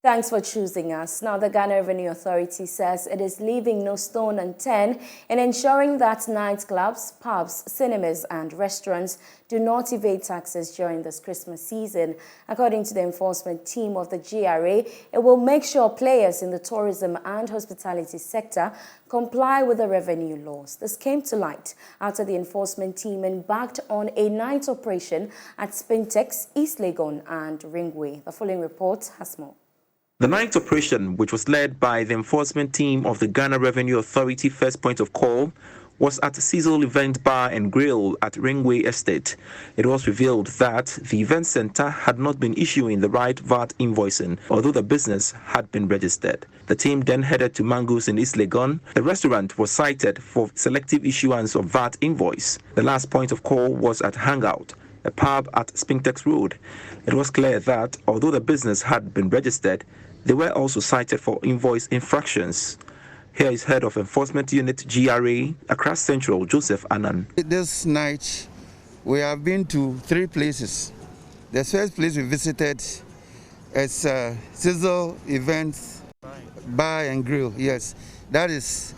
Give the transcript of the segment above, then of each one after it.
Thanks for choosing us. Now, the Ghana Revenue Authority says it is leaving no stone unturned in ensuring that nightclubs, pubs, cinemas and restaurants do not evade taxes during this Christmas season. According to the enforcement team of the GRA, it will make sure players in the tourism and hospitality sector comply with the revenue laws. This came to light after the enforcement team embarked on a night operation at Spintex, East Legon and Ringway. The following report has more. The night operation, which was led by the enforcement team of the Ghana Revenue Authority First Point of Call, was at Cecil Event Bar and Grill at Ringway Estate. It was revealed that the event center had not been issuing the right VAT invoicing, although the business had been registered. The team then headed to Mango's in East Legon. The restaurant was cited for selective issuance of VAT invoice. The last point of call was at Hangout, a pub at Spintex Road. It was clear that although the business had been registered, they were also cited for invoice infractions. Here is Head of Enforcement Unit GRA, Accra Central, Joseph Annan. This night, we have been to 3 places. The first place we visited is Sizzle Events Bar and Grill. Yes, that is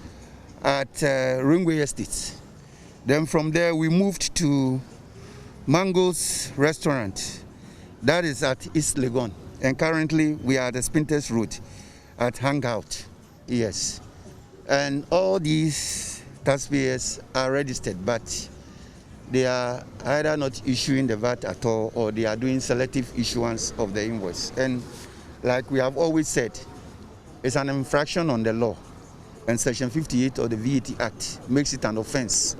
at Ringway Estate. Then from there, we moved to Mango's Restaurant. That is at East Legon. And currently, we are at the Spintex Road at Hangout. Yes. And all these taxpayers are registered, but they are either not issuing the VAT at all or they are doing selective issuance of the invoice. And like we have always said, it's an infraction on the law. And Section 58 of the VAT Act makes it an offense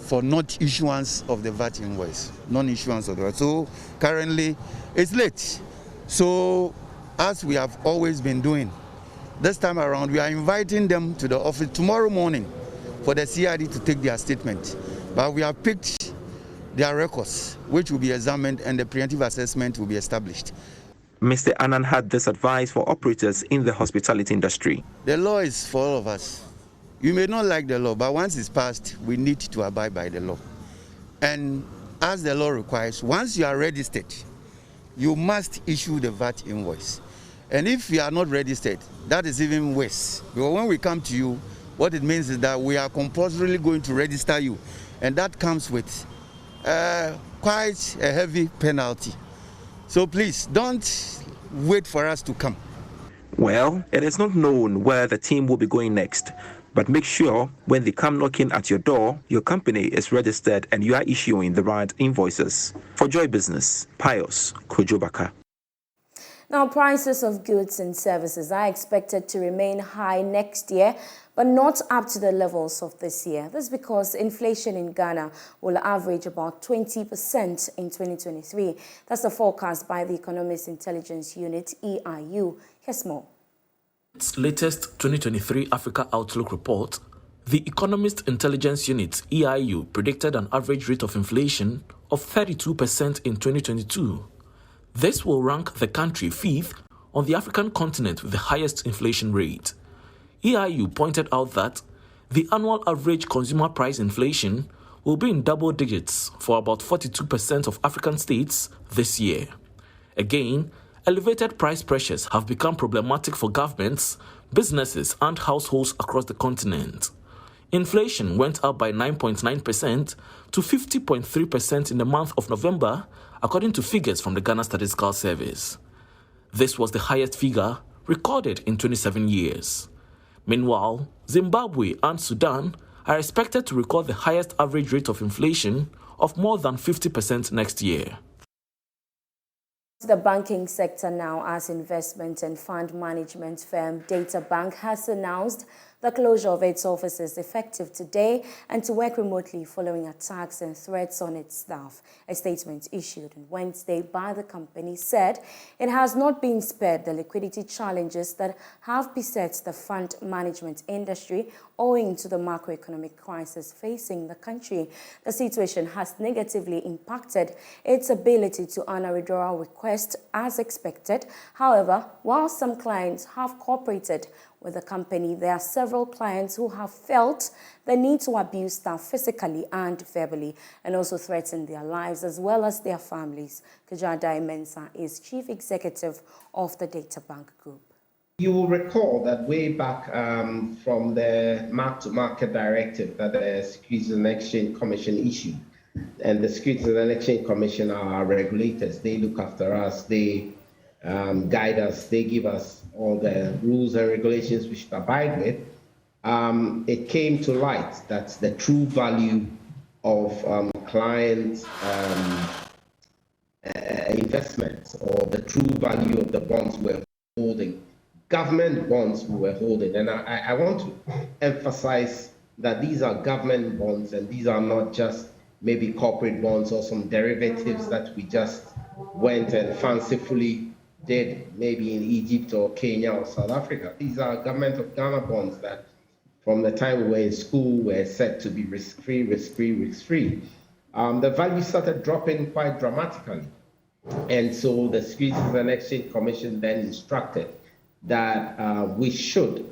for not issuance of the VAT invoice, non-issuance of the VAT. So currently, it's late. So as we have always been doing, this time around, we are inviting them to the office tomorrow morning for the CID to take their statement. But we have picked their records, which will be examined and the preemptive assessment will be established. Mr. Annan had this advice for operators in the hospitality industry. The law is for all of us. You may not like the law, but once it's passed, we need to abide by the law. And as the law requires, once you are registered, you must issue the VAT invoice. And if you are not registered, that is even worse. Because when we come to you, what it means is that we are compulsorily going to register you. And that comes with quite a heavy penalty. So please, don't wait for us to come. Well, it is not known where the team will be going next. But make sure when they come knocking at your door, your company is registered and you are issuing the right invoices. For Joy Business, Pius Kojobaka. Now, prices of goods and services are expected to remain high next year, but not up to the levels of this year. This is because inflation in Ghana will average about 20% in 2023. That's the forecast by the Economist Intelligence Unit, EIU. Here's more. Its latest 2023 Africa Outlook report, the Economist Intelligence Unit, EIU, predicted an average rate of inflation of 32% in 2022. This will rank the country 5th on the African continent with the highest inflation rate. EIU pointed out that the annual average consumer price inflation will be in double digits for about 42% of African states this year. Again, elevated price pressures have become problematic for governments, businesses, and households across the continent. Inflation went up by 9.9% to 50.3% in the month of November, according to figures from the Ghana Statistical Service. This was the highest figure recorded in 27 years. Meanwhile, Zimbabwe and Sudan are expected to record the highest average rate of inflation of more than 50% next year. The banking sector now, as investment and fund management firm Databank has announced the closure of its offices effective today and to work remotely following attacks and threats on its staff. A statement issued on Wednesday by the company said it has not been spared the liquidity challenges that have beset the fund management industry owing to the macroeconomic crisis facing the country. The situation has negatively impacted its ability to honor withdrawal requests as expected. However, while some clients have cooperated With the company, there are several clients who have felt the need to abuse staff physically and verbally and also threaten their lives as well as their families. Kajada Mensah is Chief Executive of the Databank Group. You will recall that way back from the mark-to-market directive that the Securities and Exchange Commission issued. And the Securities and Exchange Commission are our regulators. They look after us, they guide us, they give us all the rules and regulations we should abide with. It came to light that the true value of client investments, or the true value of the bonds we're holding, government bonds we were holding. And I want to emphasize that these are government bonds, and these are not just maybe corporate bonds or some derivatives that we just went and fancifully did, maybe in Egypt or Kenya or South Africa. These are government of Ghana bonds that from the time we were in school were said to be risk-free, risk-free, risk-free. The value started dropping quite dramatically. And so the Securities and Exchange Commission then instructed that we should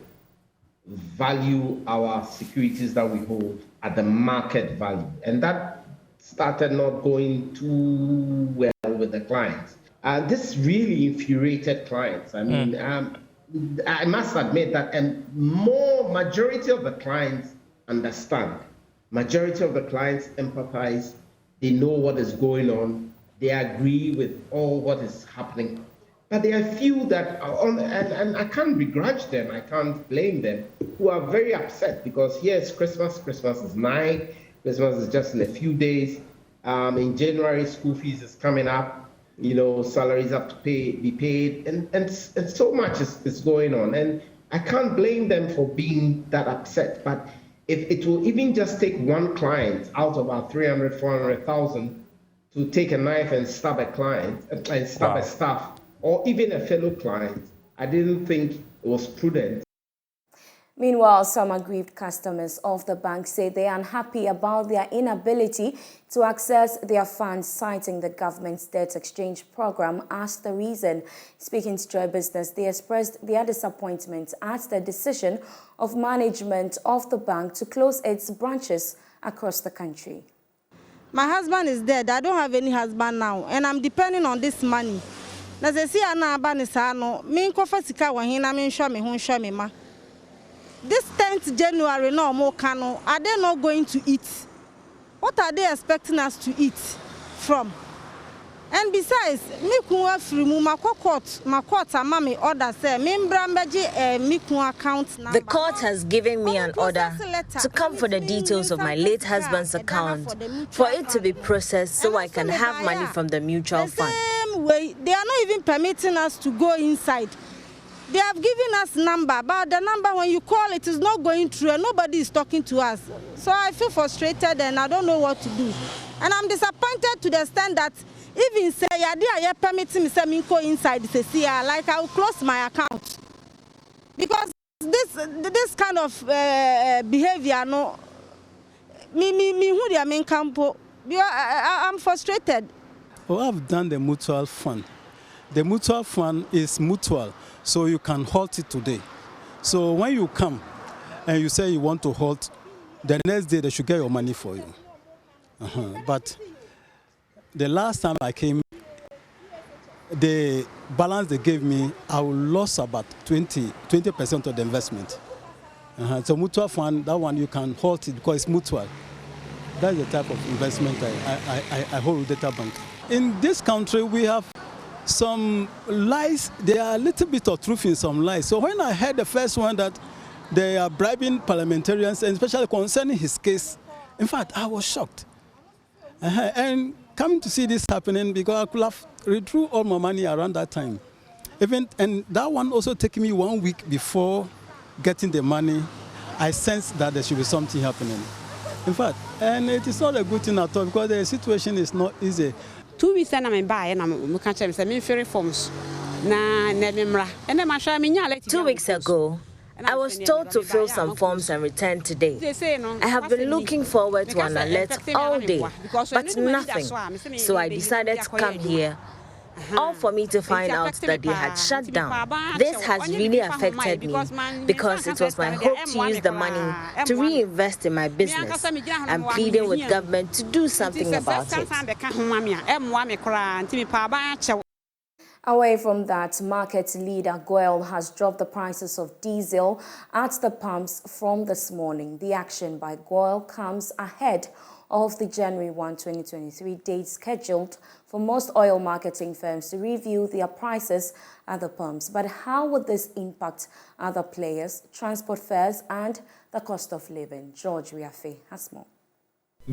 value our securities that we hold at the market value. And that started not going too well with the clients. This really infuriated clients. I mean, I must admit that majority of the clients understand. Majority of the clients empathize. They know what is going on. They agree with all what is happening. But there are few that are on, and I can't begrudge them, I can't blame them, who are very upset because here's Christmas, Christmas is nigh, Christmas is just in a few days. In January, school fees is coming up. You know, salaries have to be paid, and so much is going on. And I can't blame them for being that upset. But if it will even just take one client out of our 300, 400,000 to take a knife and stab a client and stab a staff or even a fellow client, I didn't think it was prudent. Meanwhile, some aggrieved customers of the bank say they are unhappy about their inability to access their funds, citing the government's debt exchange program as the reason. Speaking to Joy Business, they expressed their disappointment at the decision of management of the bank to close its branches across the country. My husband is dead. I don't have any husband now, and I'm depending on this money. This 10th January, no more cano. Are they not going to eat? What are they expecting us to eat from? And besides, me kuwa free mu makota mami order say me account number. The court has given me an order to come for the details of my late husband's account for it to be processed so I can have money from the mutual fund. Same way, they are not even permitting us to go inside. They have given us number, but the number when you call it is not going through and nobody is talking to us. So I feel frustrated and I don't know what to do. And I'm disappointed to the extent that even say you permitting me to go inside like I will close my account. Because this kind of behavior, no, I'm frustrated. Well, I've done the mutual fund. The mutual fund is mutual, so you can halt it today. So when you come and you say you want to halt, the next day they should get your money for you. But the last time I came, the balance they gave me, I lost about 20% of the investment. So mutual fund, that one you can halt it because it's mutual. That's the type of investment I hold with Databank. In this country, we have some lies. There are a little bit of truth in some lies. So when I heard the first one that they are bribing parliamentarians, and especially concerning his case, in fact, I was shocked. And coming to see this happening, because I could have withdrew all my money around that time. And that one also taking me 1 week before getting the money, I sensed that there should be something happening. In fact, and it is not a good thing at all because the situation is not easy. 2 weeks and I'm buying and I'm catching some free forms. 2 weeks ago, I was told to fill some forms and return today. I have been looking forward to an alert all day, but nothing. So I decided to come here All for me to find out that they had shut down. This has really affected me because it was my hope to use the money to reinvest in my business. I'm pleading with government to do something about it. Away from that, market leader Goil has dropped the prices of diesel at the pumps from this morning. The action by Goil comes ahead of the January 1, 2023 date scheduled for most oil marketing firms to review their prices at the pumps. But how would this impact other players, transport fares and the cost of living? George Riafe has more.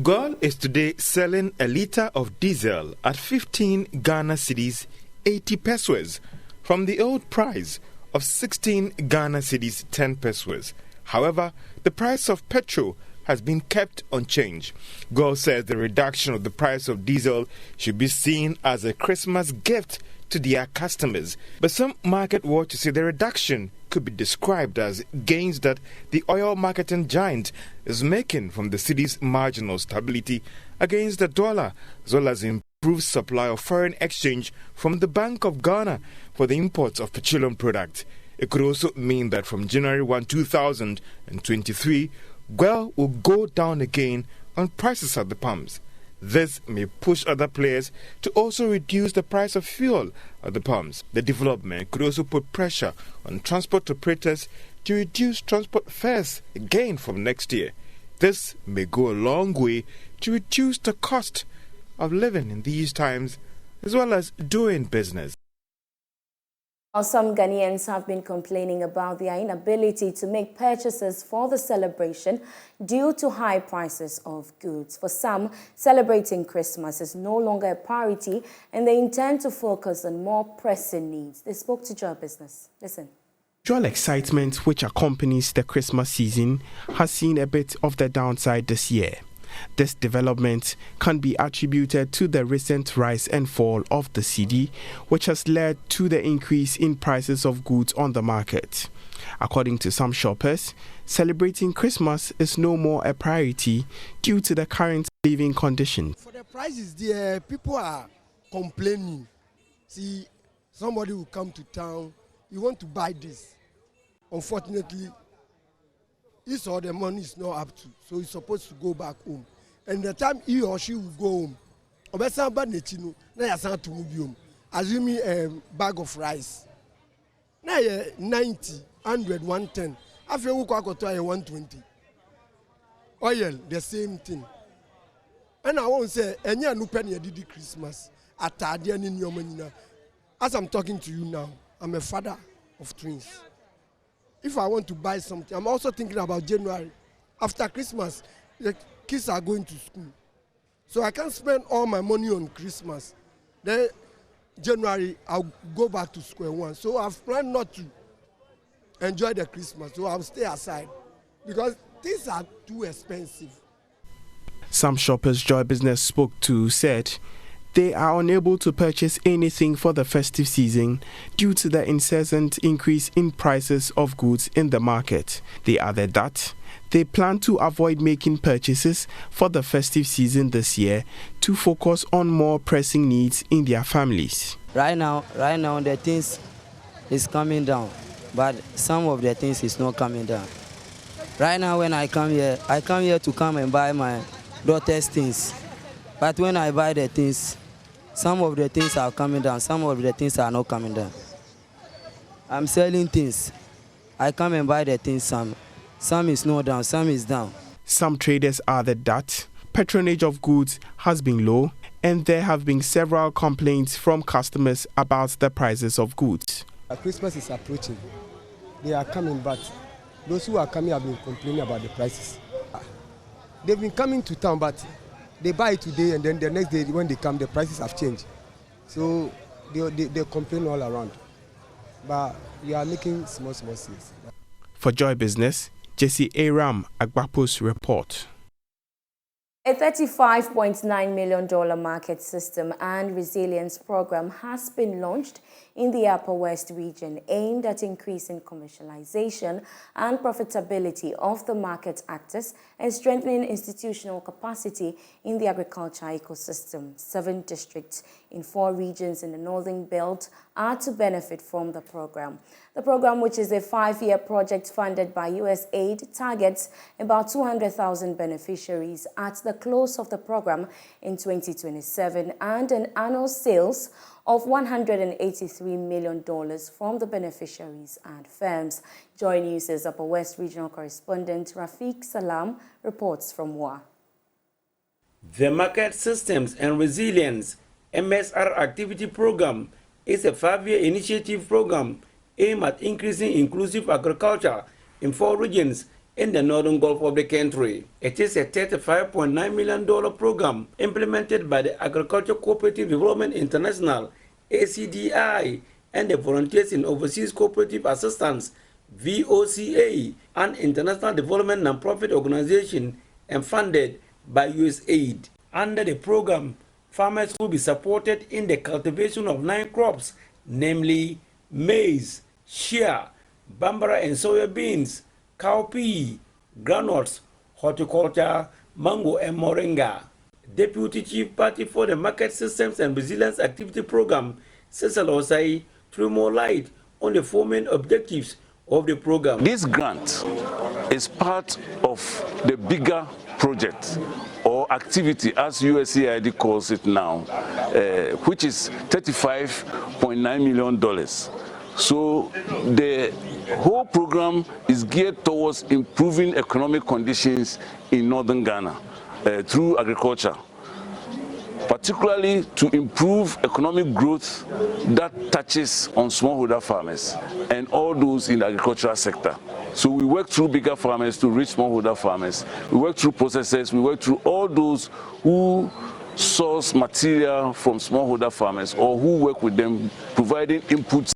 Goil is today selling a litre of diesel at 15 Ghana cedis 80 pesos from the old price of 16 Ghana cedis 10 pesos. However, the price of petrol has been kept unchanged. Goil says the reduction of the price of diesel should be seen as a Christmas gift to their customers. But some market watchers say the reduction could be described as gains that the oil marketing giant is making from the city's marginal stability against the dollar, as well as improved supply of foreign exchange from the Bank of Ghana for the imports of petroleum products. It could also mean that from January 1, 2023, Goil will go down again on prices at the pumps. This may push other players to also reduce the price of fuel at the pumps. The development could also put pressure on transport operators to reduce transport fares again from next year. This may go a long way to reduce the cost of living in these times, as well as doing business. Some Ghanaians have been complaining about their inability to make purchases for the celebration due to high prices of goods. For some, celebrating Christmas is no longer a priority and they intend to focus on more pressing needs. They spoke to Joy Business. Listen. Usual excitement which accompanies the Christmas season has seen a bit of the downside this year. This development can be attributed to the recent rise and fall of the cedi, which has led to the increase in prices of goods on the market. According to some shoppers, celebrating Christmas is no more a priority due to the current living conditions. For the prices there, people are complaining. See, somebody will come to town, you want to buy this. Unfortunately, this or the money is not up to, so he's supposed to go back home. And the time he or she will go home, assuming a bag of rice, now 90, 100, 110. After we go to 120. Oil, the same thing. And I won't say, and you no penny did Christmas at Tardian in your money. As I'm talking to you now, I'm a father of twins. If I want to buy something, I'm also thinking about January. After Christmas, the kids are going to school. So I can't spend all my money on Christmas. Then January, I'll go back to square one. So I've planned not to enjoy the Christmas. So I'll stay aside because things are too expensive. Some shoppers Joy Business spoke to said they are unable to purchase anything for the festive season due to the incessant increase in prices of goods in the market. They added that they plan to avoid making purchases for the festive season this year to focus on more pressing needs in their families. Right now the things is coming down, but some of the things is not coming down. Right now when I come here to come and buy my daughter's things. But when I buy the things, some of the things are coming down, some of the things are not coming down. I'm selling things. I come and buy the things, some is not down, some is down. Some traders added that patronage of goods has been low and there have been several complaints from customers about the prices of goods. Christmas is approaching. They are coming, but those who are coming have been complaining about the prices. They've been coming to town, but they buy it today and then the next day when they come, the prices have changed. So they complain all around. But we are making small sales. For Joy Business, Jesse Aram Agbapo's report. A $35.9 million market system and resilience program has been launched in the Upper West region aimed at increasing commercialization and profitability of the market actors and strengthening institutional capacity in the agriculture ecosystem. 7 districts in 4 regions in the Northern Belt are to benefit from the program. The program, which is a 5-year project funded by US aid, targets about 200,000 beneficiaries at the close of the program in 2027 and an annual sales of $183 million from the beneficiaries and firms. Joy News' Upper West Regional Correspondent Rafiq Salam reports from WA. The Market Systems and Resilience MSR Activity Program is a 5-year initiative program aimed at increasing inclusive agriculture in 4 regions in the northern Gulf of the country. It is a $35.9 million program implemented by the Agriculture Cooperative Development International, ACDI, and the Volunteers in Overseas Cooperative Assistance, VOCA, an international development nonprofit organization and funded by US aid. Under the program, farmers will be supported in the cultivation of 9 crops, namely maize, shea, bambara and soya beans, cowpea, groundnuts, horticulture, mango and moringa. Deputy Chief Party for the Market Systems and Resilience Activity Program, Cecil Osai, threw more light on the 4 main objectives of the program. This grant is part of the bigger project or activity, as USAID calls it now, which is $35.9 million. So the whole program is geared towards improving economic conditions in northern Ghana through agriculture, particularly to improve economic growth that touches on smallholder farmers and all those in the agricultural sector. So we work through bigger farmers to reach smallholder farmers. We work through processors. We work through all those who source material from smallholder farmers or who work with them, providing inputs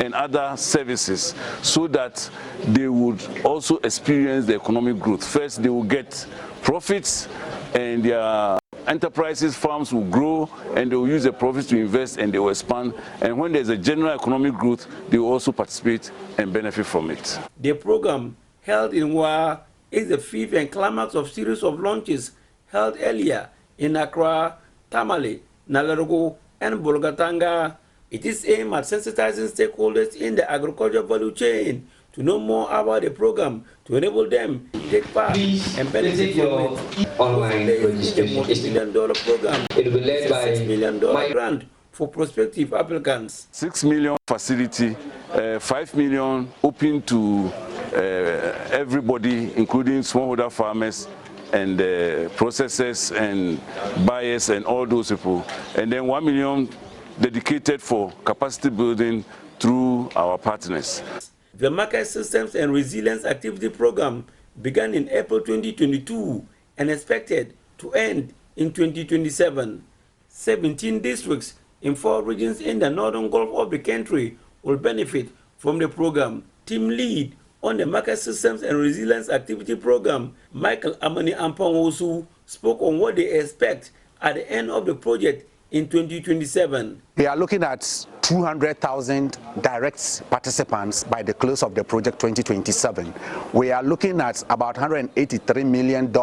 and other services so that they would also experience the economic growth. First, they will get profits and their enterprises, farms will grow and they will use the profits to invest and they will expand. And when there's a general economic growth, they will also participate and benefit from it. The program held in WA is the 5th and climax of series of launches held earlier in Accra, Tamale, Nalarogo, and Bolgatanga. It is aimed at sensitizing stakeholders in the agriculture value chain to know more about the program to enable them to take part and benefit from it. Online registration. $1 million program. It will be led by $6 million grant for prospective applicants. 6 million facility, 5 million open to everybody, including smallholder farmers and processors and buyers and all those people. And then 1 million dedicated for capacity building through our partners. The Market Systems and Resilience Activity Program began in April 2022 and expected to end in 2027. 17 districts in 4 regions in the northern Gulf of the country will benefit from the program. Team lead on the Market Systems and Resilience Activity Program, Michael Amani Ampangosu, spoke on what they expect at the end of the project in 2027. We are looking at 200,000 direct participants by the close of the project 2027. We are looking at about $183 million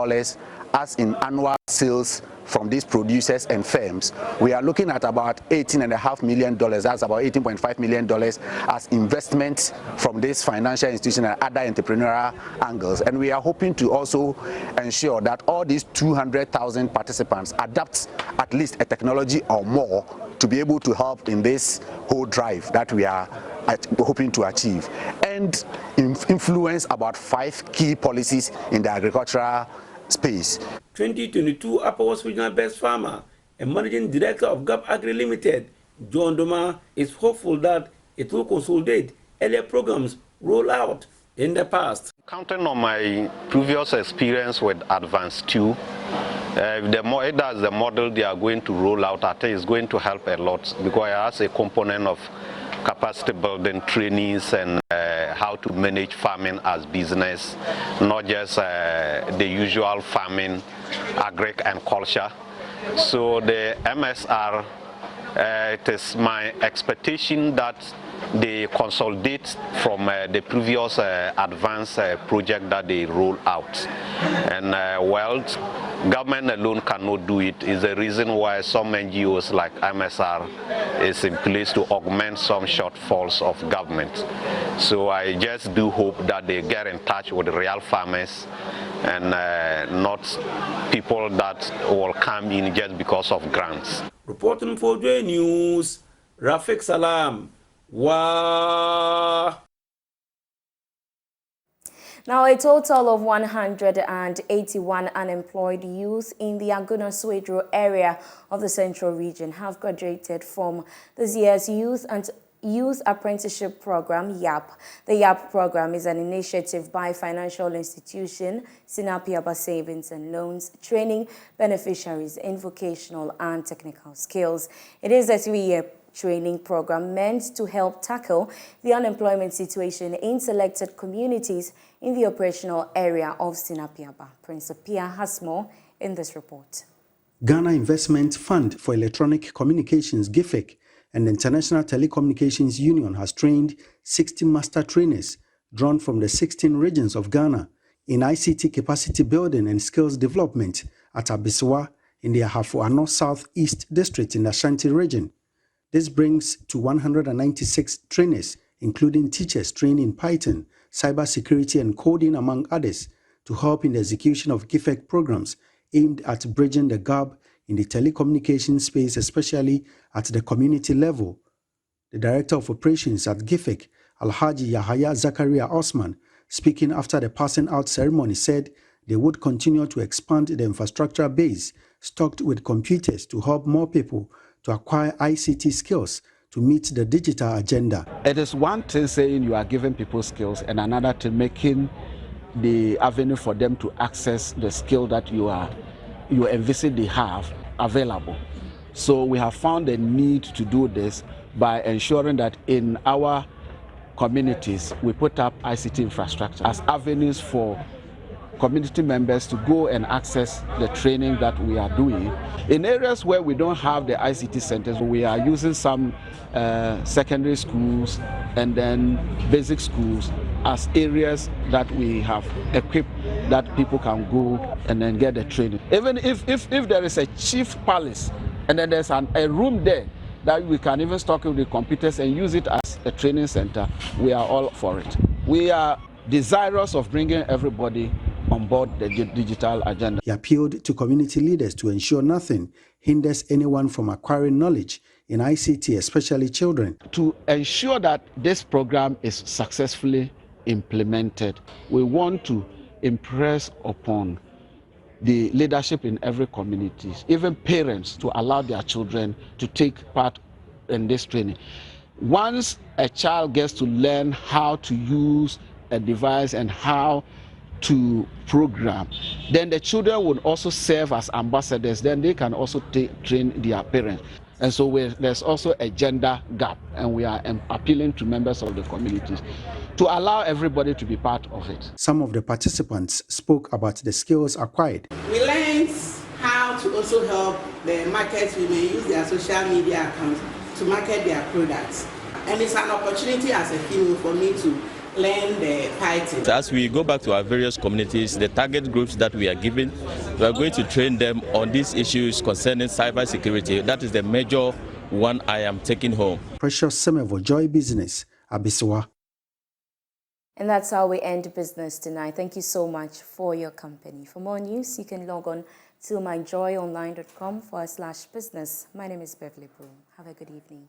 as in annual sales from these producers and firms. We are looking at about $18.5 million, that's about $18.5 million as investment from this financial institution and other entrepreneurial angles. And we are hoping to also ensure that all these 200,000 participants adapt at least a technology or more to be able to help in this whole drive that we are hoping to achieve, and influence about 5 key policies in the agricultural space. 2022 Upper West Regional Best Farmer and Managing Director of Gap Agri Limited, John Doma, is hopeful that it will consolidate earlier programs rolled out in the past. Counting on my previous experience with Advanced 2, that's the model they are going to roll out, I think it's going to help a lot because it has a component of capacity building trainings and how to manage farming as business, not just the usual farming, agri and culture. So the MSR, it is my expectation that they consolidate from the previous advanced project that they roll out. And well, government alone cannot do it. Is the reason why some NGOs like MSR is in place to augment some shortfalls of government. So I just do hope that they get in touch with the real farmers and not people that will come in just because of grants. Reporting for J News, Rafik Salam. Wow. Now, a total of 181 unemployed youth in the Aguna-Swedru area of the Central Region have graduated from this year's Youth Apprenticeship Program, YAP. The YAP program is an initiative by financial institution, Sinapiaba Savings and Loans, training beneficiaries in vocational and technical skills. It is a 3-year training program meant to help tackle the unemployment situation in selected communities in the operational area of Sinapiaba. Prince Pia has more in this report. Ghana Investment Fund for Electronic Communications, GIFEC, and the International Telecommunications Union has trained 60 master trainers drawn from the 16 regions of Ghana in ICT capacity building and skills development at Abiswa in the Ahafo-Ano Southeast District in the Ashanti region. This brings to 196 trainers, including teachers trained in Python, cybersecurity and coding, among others, to help in the execution of GIFEC programs aimed at bridging the gap in the telecommunications space, especially at the community level. The Director of Operations at GIFEC, Alhaji Yahaya Zakaria Osman, speaking after the passing out ceremony, said they would continue to expand the infrastructure base stocked with computers to help more people to acquire ICT skills to meet the digital agenda. It is one thing saying you are giving people skills and another thing making the avenue for them to access the skill that you envisage they have available. So we have found a need to do this by ensuring that in our communities we put up ICT infrastructure as avenues for community members to go and access the training that we are doing. In areas where we don't have the ICT centers, we are using some secondary schools and then basic schools as areas that we have equipped that people can go and then get the training. Even if there is a chief palace and then there's a room there that we can even stock with the computers and use it as a training center, we are all for it. We are desirous of bringing everybody on board the digital agenda. He appealed to community leaders to ensure nothing hinders anyone from acquiring knowledge in ICT, especially children. To ensure that this program is successfully implemented, we want to impress upon the leadership in every community, even parents, to allow their children to take part in this training. Once a child gets to learn how to use a device and how to program, then the children will also serve as ambassadors. Then they can also train their parents. And so there's also a gender gap, and we are appealing to members of the communities to allow everybody to be part of it. Some of the participants spoke about the skills acquired. We learned how to also help the markets. We may use their social media accounts to market their products. And it's an opportunity as a female for me to learn the Python. As we go back to our various communities, the target groups that we are given, we are going to train them on these issues concerning cybersecurity. That is the major one I am taking home. Precious Semevo, Joy Business, Abiswa. And that's how we end business tonight. Thank you so much for your company. For more news, you can log on to myjoyonline.com/business. My name is Beverly Broohm. Have a good evening.